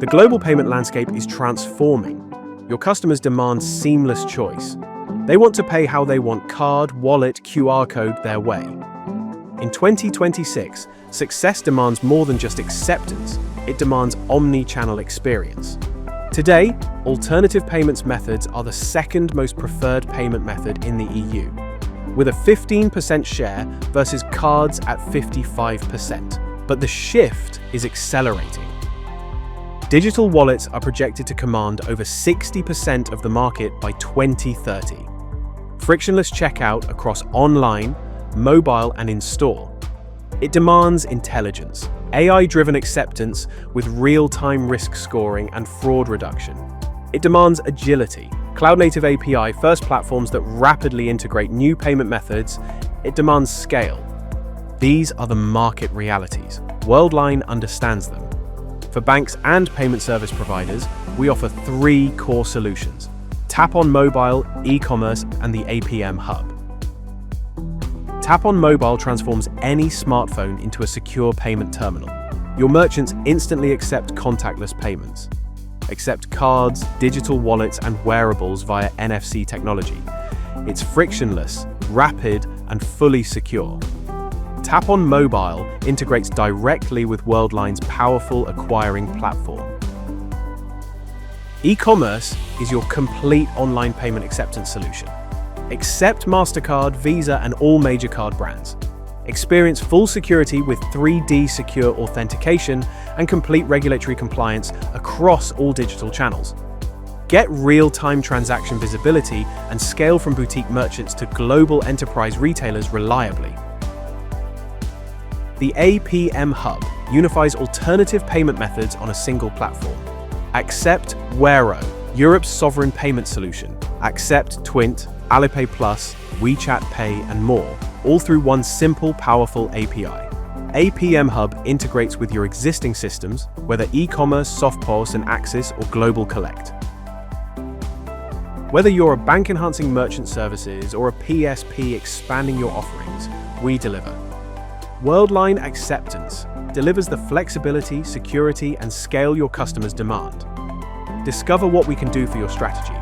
The global payment landscape is transforming. Your customers demand seamless choice. They want to pay how they want: card, wallet, QR code, their way. In 2026, success demands more than just acceptance. It demands omni-channel experience. Today, alternative payments methods are the second most preferred payment method in the EU, with a 15% share versus cards at 55%. But the shift is accelerating. Digital wallets are projected to command over 60% of the market by 2030. Frictionless checkout across online, mobile, and in-store. It demands intelligence, AI-driven acceptance with real-time risk scoring and fraud reduction. It demands agility, cloud-native API-first platforms that rapidly integrate new payment methods. It demands scale. These are the market realities. Worldline understands them. For banks and payment service providers, we offer 3 core solutions: Tap on Mobile, e-commerce, and the APM Hub. Tap on Mobile transforms any smartphone into a secure payment terminal. Your merchants instantly accept contactless payments. Accept cards, digital wallets, and wearables via NFC technology. It's frictionless, rapid, and fully secure. Tap on Mobile integrates directly with Worldline's powerful acquiring platform. E-commerce is your complete online payment acceptance solution. Accept MasterCard, Visa, and all major card brands. Experience full security with 3D secure authentication and complete regulatory compliance across all digital channels. Get real-time transaction visibility and scale from boutique merchants to global enterprise retailers reliably. The APM Hub unifies alternative payment methods on a single platform. Accept Wero, Europe's sovereign payment solution. Accept Twint, Alipay Plus, WeChat Pay, and more, all through one simple, powerful API. APM Hub integrates with your existing systems, whether e-commerce, SoftPOS, and Axis, or Global Collect. Whether you're a bank-enhancing merchant services or a PSP expanding your offerings, we deliver. Worldline Acceptance delivers the flexibility, security, and scale your customers demand. Discover what we can do for your strategy.